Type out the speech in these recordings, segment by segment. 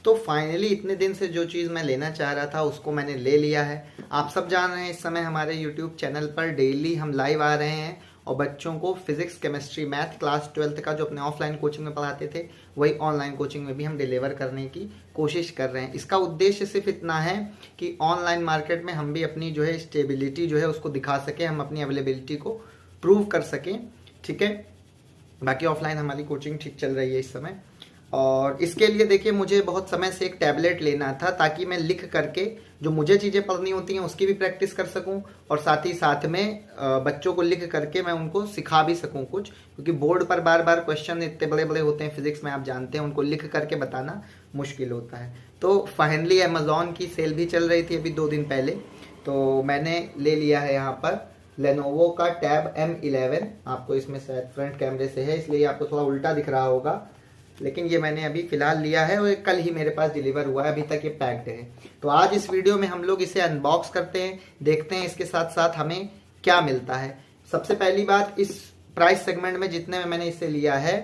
तो फाइनली इतने दिन से जो चीज़ मैं लेना चाह रहा था उसको मैंने ले लिया है। आप सब जान रहे हैं इस समय हमारे यूट्यूब चैनल पर डेली हम लाइव आ रहे हैं और बच्चों को physics, chemistry, math class 12th का जो अपने ऑफलाइन कोचिंग में पढ़ाते थे वही ऑनलाइन कोचिंग में भी हम डिलीवर करने की कोशिश कर रहे हैं। इसका उद्देश्य सिर्फ इतना है कि ऑनलाइन मार्केट में हम भी अपनी जो है स्टेबिलिटी जो है उसको दिखा सकें, हम अपनी अवेलेबिलिटी को प्रूव कर सकें। ठीक है, बाकी ऑफलाइन हमारी कोचिंग ठीक चल रही है इस समय। और इसके लिए देखिए मुझे बहुत समय से एक टैबलेट लेना था ताकि मैं लिख करके जो मुझे चीज़ें पढ़नी होती हैं उसकी भी प्रैक्टिस कर सकूं और साथ ही साथ में बच्चों को लिख करके मैं उनको सिखा भी सकूं कुछ, क्योंकि बोर्ड पर बार बार क्वेश्चन इतने बड़े बड़े होते हैं फिजिक्स में, आप जानते हैं, उनको लिख करके बताना मुश्किल होता है। तो फाइनली अमेजोन की सेल भी चल रही थी अभी 2 दिन पहले, तो मैंने ले लिया है यहाँ पर लेनोवो का टैब M11। आपको इसमें शायद फ्रंट कैमरे से है इसलिए आपको थोड़ा उल्टा दिख रहा होगा, लेकिन ये मैंने अभी फिलहाल लिया है और कल ही मेरे पास डिलीवर हुआ है, अभी तक ये पैक्ड है। तो आज इस वीडियो में हम लोग इसे अनबॉक्स करते हैं, देखते हैं इसके साथ साथ हमें क्या मिलता है। सबसे पहली बात, इस प्राइस सेगमेंट में जितने में मैंने इसे लिया है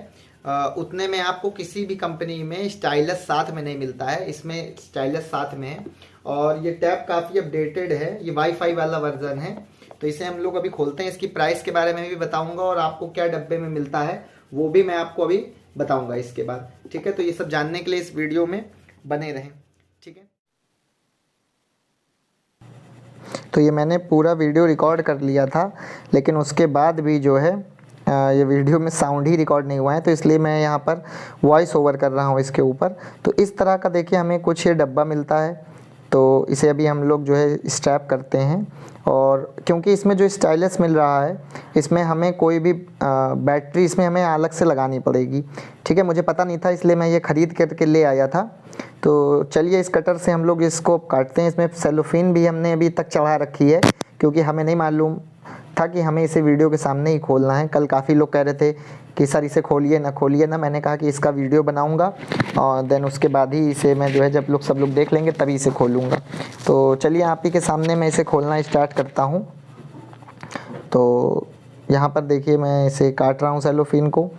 उतने में आपको किसी भी कंपनी में स्टाइलस साथ में नहीं मिलता है, इसमें स्टाइलस साथ में है। और ये टैब काफ़ी अपडेटेड है, ये वाईफाई वाला वर्जन है। तो इसे हम लोग अभी खोलते हैं, इसकी प्राइस के बारे में भी बताऊंगा और आपको क्या डब्बे में मिलता है वो भी मैं आपको अभी बताऊंगा इसके बाद। ठीक है, तो ये सब जानने के लिए इस वीडियो में बने रहें। ठीक है, तो ये मैंने पूरा वीडियो रिकॉर्ड कर लिया था, लेकिन उसके बाद भी जो है ये वीडियो में साउंड ही रिकॉर्ड नहीं हुआ है, तो इसलिए मैं यहाँ पर वॉइस ओवर कर रहा हूँ इसके ऊपर। तो इस तरह का देखिए हमें कुछ ये डब्बा मिलता है, तो इसे अभी हम लोग जो है स्ट्रैप करते हैं। और क्योंकि इसमें जो स्टाइलस मिल रहा है इसमें हमें कोई भी बैटरी इसमें हमें अलग से लगानी पड़ेगी। ठीक है, मुझे पता नहीं था इसलिए मैं ये ख़रीद करके ले आया था। तो चलिए इस कटर से हम लोग इसको काटते हैं। इसमें सेलोफिन भी हमने अभी तक चढ़ा रखी है क्योंकि हमें नहीं मालूम था कि हमें इसे वीडियो के सामने ही खोलना है। कल काफ़ी लोग कह रहे थे कि सर इसे खोलिए ना, मैंने कहा कि इसका वीडियो बनाऊंगा और देन उसके बाद ही इसे मैं जो है जब लोग सब लोग देख लेंगे तभी इसे खोलूँगा। तो चलिए आप ही के सामने मैं इसे खोलना स्टार्ट करता हूँ। तो यहाँ पर देखिए मैं इसे काट रहा हूँ सेलोफिन को।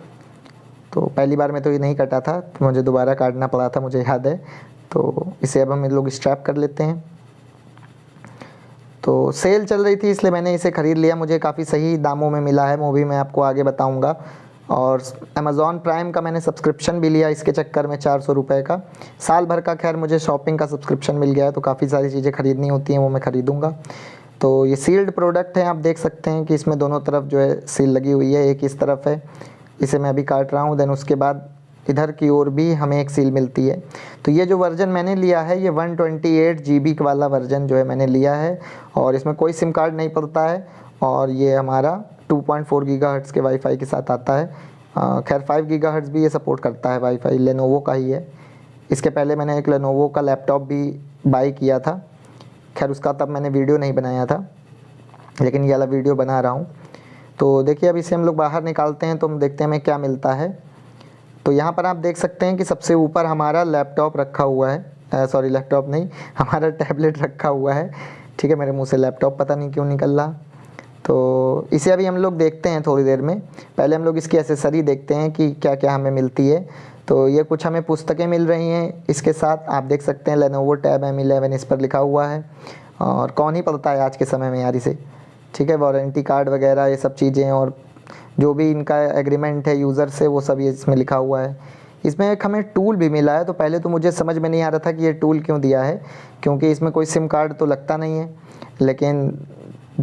तो पहली बार में तो ये नहीं कटा था, तो मुझे दोबारा काटना पड़ा था, मुझे याद है। तो इसे अब हम लोग स्ट्रैप कर लेते हैं। तो सेल चल रही थी इसलिए मैंने इसे ख़रीद लिया, मुझे काफ़ी सही दामों में मिला है, वो भी मैं आपको आगे बताऊंगा। और अमेज़ॉन प्राइम का मैंने सब्सक्रिप्शन भी लिया इसके चक्कर में 400 रुपये का, साल भर का। खैर मुझे शॉपिंग का सब्सक्रिप्शन मिल गया है, तो काफ़ी सारी चीज़ें ख़रीदनी होती हैं वो मैं ख़रीदूँगा। तो ये सील्ड प्रोडक्ट है, आप देख सकते हैं कि इसमें दोनों तरफ जो है सील लगी हुई है, एक इस तरफ है, इसे मैं अभी काट रहा हूँ। देन उसके बाद इधर की ओर भी हमें एक सील मिलती है। तो ये जो वर्जन मैंने लिया है ये 128 GB वाला वर्जन जो है मैंने लिया है और इसमें कोई सिम कार्ड नहीं पड़ता है। और ये हमारा 2.4 गीगाहर्ट्ज़ के वाईफाई के साथ आता है। खैर 5 गीगाहर्ट्ज़ भी ये सपोर्ट करता है वाईफाई, लेनोवो का ही है। इसके पहले मैंने एक लेनोवो का लैपटॉप भी बाई किया था, खैर उसका तब मैंने वीडियो नहीं बनाया था, लेकिन ये वाला वीडियो बना रहा हूँ। तो देखिए अब इसे हम लोग बाहर निकालते हैं तो हम देखते हैं हमें क्या मिलता है। तो यहाँ पर आप देख सकते हैं कि सबसे ऊपर हमारा लैपटॉप रखा हुआ है, सॉरी लैपटॉप नहीं, हमारा टैबलेट रखा हुआ है। ठीक है, मेरे मुंह से लैपटॉप पता नहीं क्यों निकल रहा। तो इसे अभी हम लोग देखते हैं थोड़ी देर में। पहले हम लोग इसकी एसेसरी देखते हैं कि क्या क्या हमें मिलती है। तो ये कुछ हमें पुस्तकें मिल रही हैं इसके साथ, आप देख सकते हैं लेनोवो टैब M11 इस पर लिखा हुआ है। और कौन ही पढ़ता है आज के समय में यार इसे। ठीक है, वारंटी कार्ड वगैरह ये सब चीज़ें और जो भी इनका एग्रीमेंट है यूज़र से वो सब ये इसमें लिखा हुआ है। इसमें एक हमें टूल भी मिला है, तो पहले तो मुझे समझ में नहीं आ रहा था कि ये टूल क्यों दिया है, क्योंकि इसमें कोई सिम कार्ड तो लगता नहीं है, लेकिन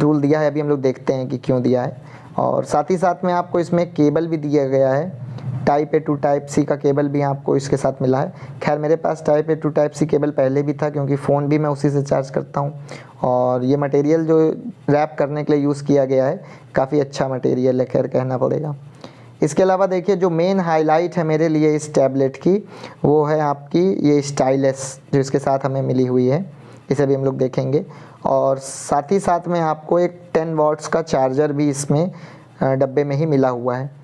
टूल दिया है। अभी हम लोग देखते हैं कि क्यों दिया है। और साथ ही साथ में आपको इसमें केबल भी दिया गया है, type A to type C का केबल भी आपको इसके साथ मिला है। खैर मेरे पास type A to type C cable पहले भी था क्योंकि फ़ोन भी मैं उसी से चार्ज करता हूँ। और ये मटेरियल जो रैप करने के लिए यूज़ किया गया है काफ़ी अच्छा मटेरियल है, खैर कहना पड़ेगा। इसके अलावा देखिए जो मेन हाईलाइट है मेरे लिए इस टैबलेट की वो है आपकी ये स्टाइलस जो इसके साथ हमें मिली हुई है, इसे भी हम लोग देखेंगे। और साथ ही साथ में आपको एक 10 वॉट्स का चार्जर भी इसमें डब्बे में ही मिला हुआ है।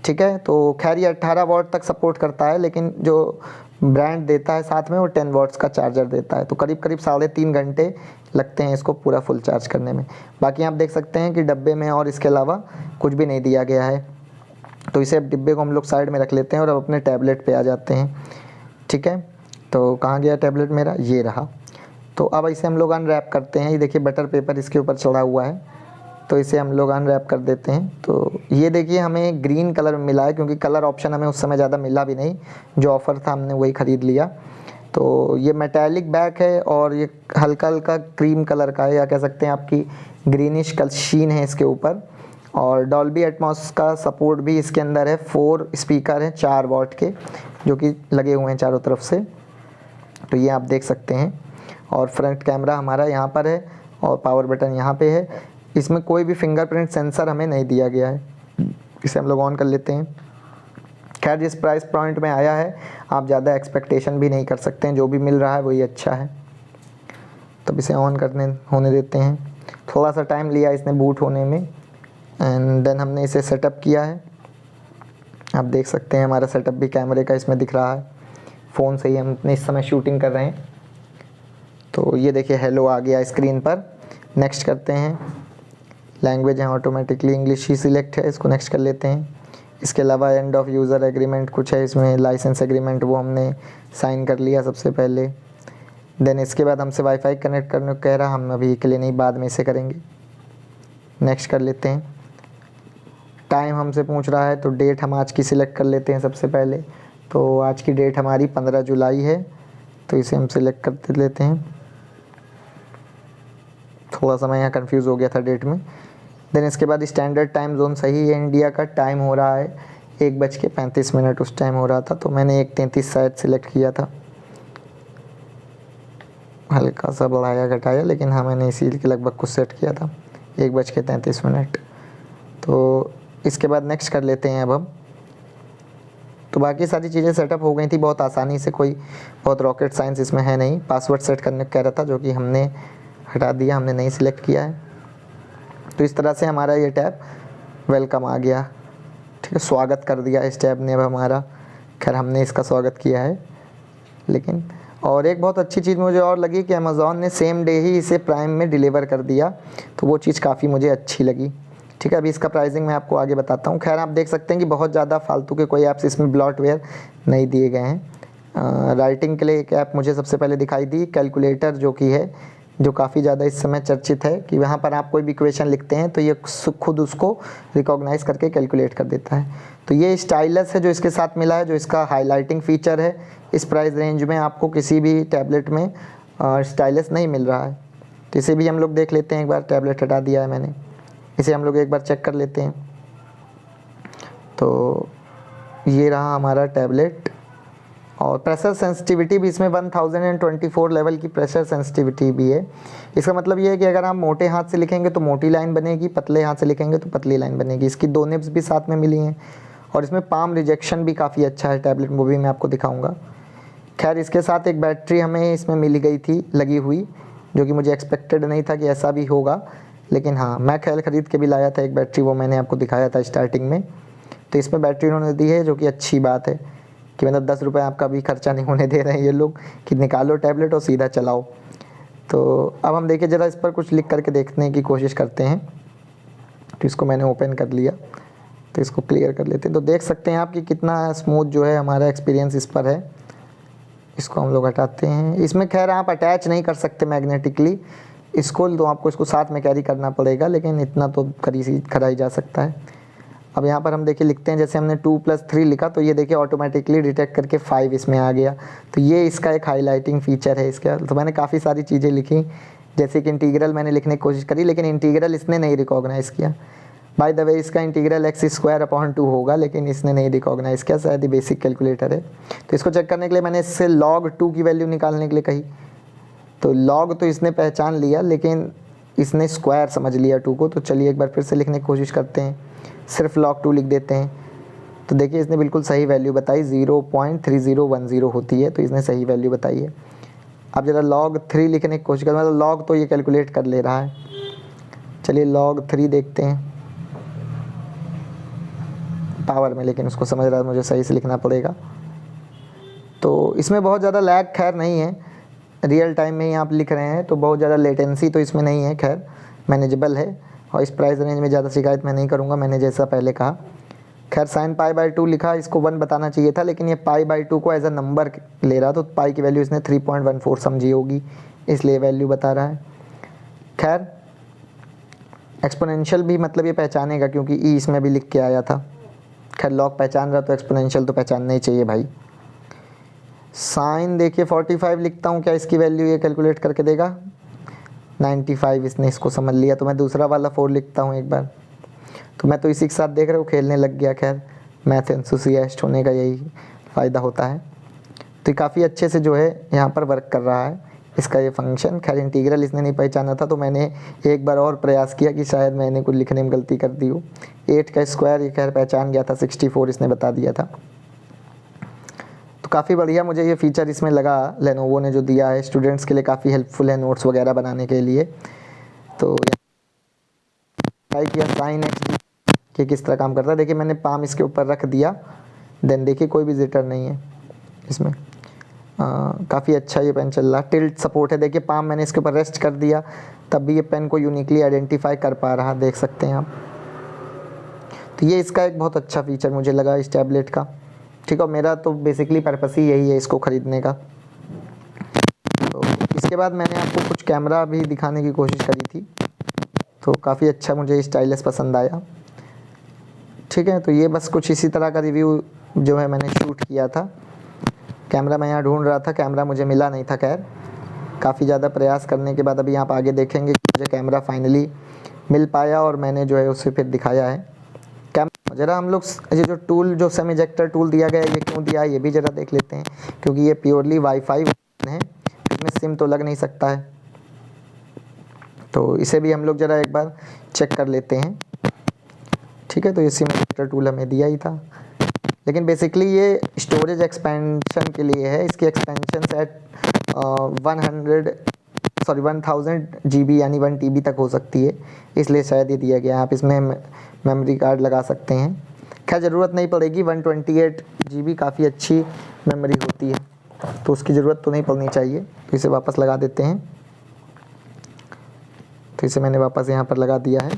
ठीक है, तो खैर ये 18 वॉट तक सपोर्ट करता है, लेकिन जो ब्रांड देता है साथ में वो 10 वॉट्स का चार्जर देता है। तो करीब करीब 3.5 घंटे लगते हैं इसको पूरा फुल चार्ज करने में। बाकी आप देख सकते हैं कि डब्बे में और इसके अलावा कुछ भी नहीं दिया गया है। तो इसे डिब्बे को हम लोग साइड में रख लेते हैं और अब अपने टैबलेट पे आ जाते हैं। ठीक है, तो कहाँ गया टैबलेट मेरा, ये रहा। तो अब इसे हम लोग अनरैप करते हैं। ये देखिए बटर पेपर इसके ऊपर चढ़ा हुआ है, तो इसे हम लोग अनरैप कर देते हैं। तो ये देखिए हमें ग्रीन कलर में मिला है, क्योंकि कलर ऑप्शन हमें उस समय ज़्यादा मिला भी नहीं, जो ऑफ़र था हमने वही ख़रीद लिया। तो ये मेटालिक बैक है और ये हल्का हल्का क्रीम कलर का है, या कह सकते हैं आपकी ग्रीनिश कल शीन है इसके ऊपर। और डॉल्बी एटमॉस का सपोर्ट भी इसके अंदर है। 4 स्पीकर हैं 4 वॉट के, जो कि लगे हुए हैं चारों तरफ से, तो ये आप देख सकते हैं। और फ्रंट कैमरा हमारा यहाँ पर है और पावर बटन यहाँ पे है। इसमें कोई भी फिंगरप्रिंट सेंसर हमें नहीं दिया गया है। इसे हम लोग ऑन कर लेते हैं। खैर जिस प्राइस पॉइंट में आया है आप ज़्यादा एक्सपेक्टेशन भी नहीं कर सकते हैं, जो भी मिल रहा है वही अच्छा है। तब इसे ऑन होने देते हैं। थोड़ा सा टाइम लिया इसने बूट होने में, एंड देन हमने इसे सेटअप किया है। आप देख सकते हैं हमारा सेटअप भी कैमरे का इसमें दिख रहा है। फ़ोन से ही हम अपने इस समय शूटिंग कर रहे हैं। तो ये देखिए हेलो आ गया स्क्रीन पर। नेक्स्ट करते हैं। लैंग्वेज है ऑटोमेटिकली इंग्लिश ही सिलेक्ट है, इसको नेक्स्ट कर लेते हैं। इसके अलावा एंड ऑफ यूज़र एग्रीमेंट कुछ है इसमें, लाइसेंस एग्रीमेंट, वो हमने साइन कर लिया सबसे पहले। देन इसके बाद हमसे वाईफाई कनेक्ट करने को कह रहा, हम अभी के लिए नहीं, बाद में इसे करेंगे। नेक्स्ट कर लेते हैं। टाइम हमसे पूछ रहा है, तो डेट हम आज की सिलेक्ट कर लेते हैं सबसे पहले। तो आज की डेट हमारी 15 जुलाई है, तो इसे हम सिलेक्ट कर लेते हैं। थोड़ा सा मैं यहाँ कंफ्यूज हो गया था डेट में। देन इसके बाद स्टैंडर्ड टाइम जोन सही है, इंडिया का टाइम हो रहा है 1:35 उस टाइम हो रहा था, तो मैंने 1:33 शायद सिलेक्ट किया था। हल्का सा बढ़ाया घटाया, लेकिन हाँ मैंने इसी के लगभग कुछ सेट किया था 1:33। तो इसके बाद नेक्स्ट कर लेते हैं अब हम। तो बाकी सारी चीज़ें सेटअप हो गई थी बहुत आसानी से, कोई बहुत रॉकेट साइंस इसमें है नहीं। पासवर्ड सेट करने को कह रहा था, जो कि हमने हटा दिया, हमने नहीं सिलेक्ट किया है। तो इस तरह से हमारा ये टैब वेलकम आ गया, ठीक है, स्वागत कर दिया इस टैब ने अब हमारा। खैर हमने इसका स्वागत किया है, लेकिन और एक बहुत अच्छी चीज़ मुझे और लगी कि अमेज़ॉन ने सेम डे ही इसे प्राइम में डिलीवर कर दिया, तो वो चीज़ काफ़ी मुझे अच्छी लगी। ठीक है, अभी इसका प्राइसिंग मैं आपको आगे बताता हूँ। खैर आप देख सकते हैं कि बहुत ज़्यादा फालतू के कोई ऐप्स इसमें ब्लॉटवेयर नहीं दिए गए हैं। राइटिंग के लिए एक ऐप मुझे सबसे पहले दिखाई दी, कैलकुलेटर, जो कि है, जो काफ़ी ज़्यादा इस समय चर्चित है, कि वहाँ पर आप कोई भी इक्वेशन लिखते हैं तो ये खुद उसको रिकॉग्नाइज़ करके कैलकुलेट कर देता है। तो ये स्टाइलस है जो इसके साथ मिला है, जो इसका हाईलाइटिंग फ़ीचर है। इस प्राइस रेंज में आपको किसी भी टैबलेट में स्टाइलस नहीं मिल रहा है। तो इसे भी हम लोग देख लेते हैं एक बार। टैबलेट हटा दिया है मैंने, इसे हम लोग एक बार चेक कर लेते हैं। तो ये रहा हमारा टैबलेट, और प्रेशर सेंसिटिविटी भी इसमें 1024 लेवल की प्रेशर सेंसिटिविटी भी है। इसका मतलब ये है कि अगर आप मोटे हाथ से लिखेंगे तो मोटी लाइन बनेगी, पतले हाथ से लिखेंगे तो पतली लाइन बनेगी। इसकी 2 निब्स भी साथ में मिली हैं, और इसमें पाम रिजेक्शन भी काफ़ी अच्छा है टैबलेट, वो भी मैं आपको दिखाऊंगा। खैर इसके साथ एक बैटरी हमें इसमें मिल गई थी लगी हुई, जो कि मुझे एक्सपेक्टेड नहीं था कि ऐसा भी होगा, लेकिन हाँ मैं ख्याल ख़रीद के भी लाया था एक बैटरी, वो मैंने आपको दिखाया था स्टार्टिंग में। तो इसमें बैटरी उन्होंने दी है, जो कि अच्छी बात है कि मतलब 10 रुपये आपका भी खर्चा नहीं होने दे रहे हैं ये लोग, कि निकालो टैबलेट और सीधा चलाओ। तो अब हम देखिए ज़रा इस पर कुछ लिख करके देखने की कोशिश करते हैं। तो इसको मैंने ओपन कर लिया, तो इसको क्लियर कर लेते हैं। तो देख सकते हैं आप कि कितना स्मूथ जो है हमारा एक्सपीरियंस इस पर है। इसको हम लोग हटाते हैं। इसमें खैर आप अटैच नहीं कर सकते मैग्नेटिकली इसको, तो आपको इसको साथ में कैरी करना पड़ेगा, लेकिन इतना तो करा ही जा सकता है। अब यहाँ पर हम देखिए लिखते हैं, जैसे हमने 2+3 लिखा, तो ये देखिए ऑटोमेटिकली डिटेक्ट करके 5 इसमें आ गया। तो ये इसका एक हाईलाइटिंग फ़ीचर है इसका। तो मैंने काफ़ी सारी चीज़ें लिखी, जैसे कि इंटीग्रल मैंने लिखने की कोशिश करी, लेकिन इंटीग्रल इसने नहीं रिकॉग्नाइज़ किया। बाय द वे इसका इंटीग्रल x²/2 होगा, लेकिन इसने नहीं रिकॉग्नाइज़ किया, शायद ये बेसिक कैलकुलेटर है। तो इसको चेक करने के लिए मैंने इससे log2 की वैल्यू निकालने के लिए कही, तो log तो इसने पहचान लिया, लेकिन इसने स्क्वायर समझ लिया 2 को। तो चलिए एक बार फिर से लिखने की कोशिश करते हैं, सिर्फ log2 लिख देते हैं। तो देखिए इसने बिल्कुल सही वैल्यू बताई, 0.3010 होती है, तो इसने सही वैल्यू बताई है। अब ज़रा log3 लिखने की कोशिश करें, मतलब log तो ये कैलकुलेट कर ले रहा है। चलिए log3 देखते हैं पावर में, लेकिन उसको समझ रहा है मुझे सही से लिखना पड़ेगा। तो इसमें बहुत ज़्यादा लैग खैर नहीं है, रियल टाइम में ही आप लिख रहे हैं, तो बहुत ज़्यादा लेटेंसी तो इसमें नहीं है, खैर मैनेजेबल है। और इस प्राइस रेंज में ज़्यादा शिकायत मैं नहीं करूँगा, मैंने जैसा पहले कहा। खैर साइन पाई बाई 2 लिखा, इसको 1 बताना चाहिए था, लेकिन ये पाई बाई 2 को एज अ नंबर ले रहा, तो पाई की वैल्यू इसने 3.14 समझी होगी, इसलिए वैल्यू बता रहा है। खैर एक्सपोनेंशियल भी मतलब ये पहचानेगा, क्योंकि ई इसमें भी लिख के आया था। खैर लॉग पहचान रहा तो एक्सपोनेंशियल तो पहचानना ही चाहिए भाई। साइन देखिए 45 लिखता हूँ, क्या इसकी वैल्यू ये कैलकुलेट करके देगा? 95, इसने इसको समझ लिया। तो मैं दूसरा वाला 4 लिखता हूँ एक बार। तो मैं तो इसी के साथ देख रहे हो खेलने लग गया। खैर मैथ एंथुसियास्ट होने का यही फ़ायदा होता है। तो ये काफ़ी अच्छे से जो है यहाँ पर वर्क कर रहा है इसका ये फंक्शन। खैर इंटीग्रल इसने नहीं पहचाना था, तो मैंने एक बार और प्रयास किया कि शायद मैंने कुछ लिखने में गलती कर दी हो। 8 का स्क्वायर ये खैर पहचान गया था, 64 इसने बता दिया था। तो काफ़ी बढ़िया मुझे ये फ़ीचर इसमें लगा, लेनोवो ने जो दिया है स्टूडेंट्स के लिए काफ़ी हेल्पफुल है नोट्स वगैरह बनाने के लिए। तो ट्राई किया साइन एक्स कि किस तरह काम करता है। देखिए मैंने पाम इसके ऊपर रख दिया, देन देखिए कोई विजिटर नहीं है इसमें। काफ़ी अच्छा ये पेन चल रहा। टिल्ट सपोर्ट है, देखिए पाम मैंने इसके ऊपर रेस्ट कर दिया, तब भी ये पेन को यूनिकली आइडेंटिफाई कर पा रहा, देख सकते हैं आप। तो ये इसका एक बहुत अच्छा फीचर मुझे लगा इस टैबलेट का। ठीक है, मेरा तो बेसिकली पर्पस ही यही है इसको ख़रीदने का। तो इसके बाद मैंने आपको कुछ कैमरा भी दिखाने की कोशिश करी थी, तो काफ़ी अच्छा मुझे स्टाइलिश पसंद आया। ठीक है, तो ये बस कुछ इसी तरह का रिव्यू जो है मैंने शूट किया था। कैमरा मैं यहाँ ढूंढ रहा था, कैमरा मुझे मिला नहीं था। खैर काफ़ी ज़्यादा प्रयास करने के बाद अभी आप आगे देखेंगे कि मुझे कैमरा फाइनली मिल पाया और मैंने जो है उसे फिर दिखाया है। कैमरा ज़रा हम लोग ये जो टूल, जो सेम इजेक्टर टूल दिया गया है, ये क्यों दिया है ये भी ज़रा देख लेते हैं, क्योंकि ये प्योरली वाईफाई है, इसमें सिम तो लग नहीं सकता है। तो इसे भी हम लोग ज़रा एक बार चेक कर लेते हैं। ठीक है, तो ये सिम इजेक्टर टूल हमें दिया ही था, लेकिन बेसिकली ये स्टोरेज एक्सपेंशन के लिए है। इसकी एक्सपेंशन सेट 1000 GB यानी 1 TB तक हो सकती है, इसलिए शायद ये दिया गया। आप इसमें मेमोरी कार्ड लगा सकते हैं। खैर ज़रूरत नहीं पड़ेगी, 128 GB काफ़ी अच्छी मेमोरी होती है, तो उसकी ज़रूरत तो नहीं पड़नी चाहिए। तो इसे वापस लगा देते हैं। तो इसे मैंने वापस यहाँ पर लगा दिया है।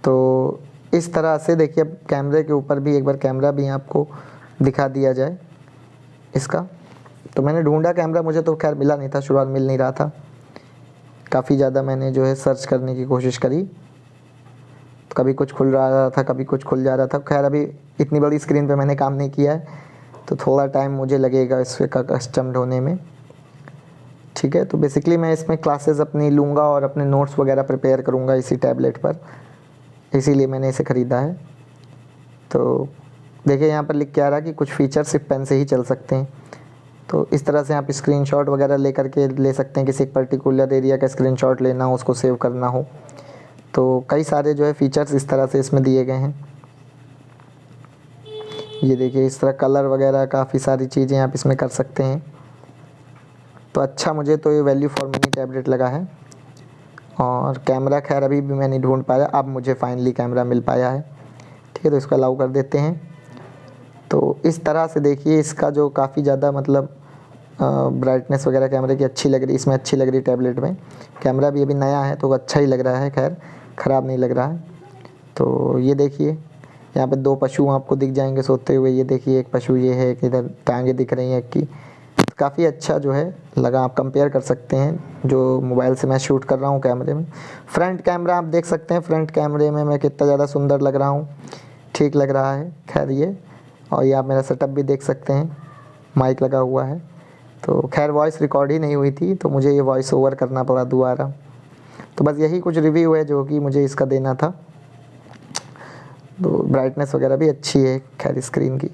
तो इस तरह से देखिए, अब कैमरे के ऊपर भी एक बार कैमरा भी आपको दिखा दिया जाए इसका। तो मैंने ढूंढा कैमरा, मुझे तो खैर मिला नहीं था, शुरुआत मिल नहीं रहा था। काफ़ी ज़्यादा मैंने जो है सर्च करने की कोशिश करी, तो कभी कुछ खुल रहा था, कभी कुछ खुल जा रहा था। खैर अभी इतनी बड़ी स्क्रीन पे मैंने काम नहीं किया है, तो थोड़ा टाइम मुझे लगेगा इससे कस्टम्ड होने में। ठीक है, तो बेसिकली मैं इसमें क्लासेस अपनी लूँगा और अपने नोट्स वगैरह प्रिपेयर करूँगा इसी टैबलेट पर, इसीलिए मैंने इसे ख़रीदा है। तो देखिए यहाँ पर लिख के आ रहा है कि कुछ फ़ीचर सिर्फ पेन से ही चल सकते हैं। तो इस तरह से आप स्क्रीनशॉट वगैरह ले करके ले सकते हैं, किसी एक पर्टिकुलर एरिया का स्क्रीनशॉट लेना हो, उसको सेव करना हो। तो कई सारे जो है फ़ीचर्स इस तरह से इसमें दिए गए हैं। ये देखिए इस तरह कलर वगैरह काफ़ी सारी चीज़ें आप इसमें कर सकते हैं। तो अच्छा, मुझे तो ये वैल्यू फॉर मनी टैबलेट लगा है। और कैमरा खैर अभी भी मैं नहीं ढूंढ पाया, अब मुझे फाइनली कैमरा मिल पाया है। ठीक है, तो इसको अलाउ कर देते हैं। तो इस तरह से देखिए इसका जो काफ़ी ज़्यादा मतलब ब्राइटनेस वगैरह कैमरे की अच्छी लग रही, इसमें अच्छी लग रही टैबलेट में। कैमरा भी अभी नया है तो अच्छा ही लग रहा है, खैर ख़राब नहीं लग रहा है। तो ये देखिए यहाँ पे 2 पशु आपको दिख जाएंगे सोते हुए। ये देखिए एक पशु ये है, एक इधर टांगे दिख रही हैं एक की। काफ़ी अच्छा जो है लगा, आप कंपेयर कर सकते हैं जो मोबाइल से मैं शूट कर रहा हूँ कैमरे में। फ्रंट कैमरा आप देख सकते हैं, फ्रंट कैमरे में मैं कितना ज़्यादा सुंदर लग रहा हूँ, ठीक लग रहा है। खैर ये, और ये आप मेरा सेटअप भी देख सकते हैं, माइक लगा हुआ है। तो खैर वॉइस रिकॉर्ड ही नहीं हुई थी, तो मुझे ये वॉइस ओवर करना पड़ा दोबारा। तो बस यही कुछ रिव्यू है जो कि मुझे इसका देना था। तो ब्राइटनेस वगैरह भी अच्छी है खैर स्क्रीन की।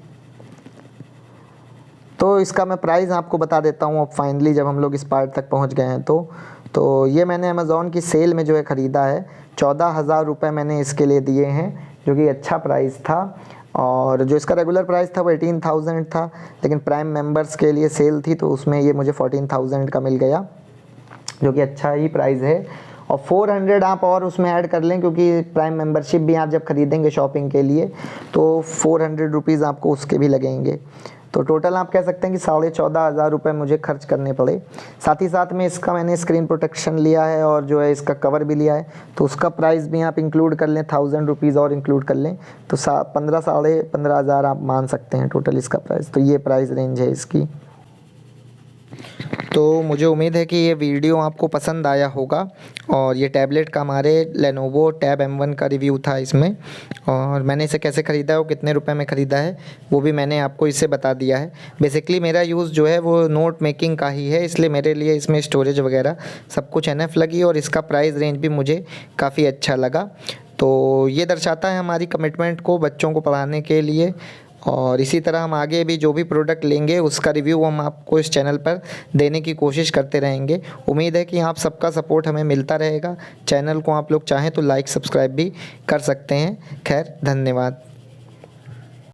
तो इसका मैं प्राइस आपको बता देता हूँ अब फाइनली, जब हम लोग इस पार्ट तक पहुँच गए हैं। तो ये मैंने अमेज़ॉन की सेल में जो है ख़रीदा है। 14,000 रुपये मैंने इसके लिए दिए हैं, जो कि अच्छा प्राइस था। और जो इसका रेगुलर प्राइस था वो 18,000 था, लेकिन प्राइम मेंबर्स के लिए सेल थी तो उसमें ये मुझे 14,000 का मिल गया, जो कि अच्छा ही प्राइस है। और 400 आप और उसमें ऐड कर लें, क्योंकि प्राइम मेंबरशिप भी आप जब ख़रीदेंगे शॉपिंग के लिए तो 400 रुपीज़ आपको उसके भी लगेंगे। तो टोटल आप कह सकते हैं कि 14,500 रुपये मुझे खर्च करने पड़े। साथ ही साथ में इसका मैंने स्क्रीन प्रोटेक्शन लिया है और जो है इसका कवर भी लिया है, तो उसका प्राइस भी आप इंक्लूड कर लें, 1000 रुपीज़ और इंक्लूड कर लें तो 15 साढ़े 15,000 आप मान सकते हैं टोटल इसका प्राइस। तो ये प्राइस रेंज है इसकी। तो मुझे उम्मीद है कि ये वीडियो आपको पसंद आया होगा और ये टैबलेट का हमारे Lenovo Tab M1 का रिव्यू था इसमें, और मैंने इसे कैसे ख़रीदा है और कितने रुपए में ख़रीदा है वो भी मैंने आपको इससे बता दिया है। बेसिकली मेरा यूज़ जो है वो नोट मेकिंग का ही है, इसलिए मेरे लिए इसमें स्टोरेज वगैरह सब कुछ एनफ लगी और इसका प्राइस रेंज भी मुझे काफ़ी अच्छा लगा। तो ये दर्शाता है हमारी कमिटमेंट को बच्चों को पढ़ाने के लिए, और इसी तरह हम आगे भी जो भी प्रोडक्ट लेंगे उसका रिव्यू हम आपको इस चैनल पर देने की कोशिश करते रहेंगे। उम्मीद है कि आप सबका सपोर्ट हमें मिलता रहेगा। चैनल को आप लोग चाहें तो लाइक सब्सक्राइब भी कर सकते हैं। खैर, धन्यवाद।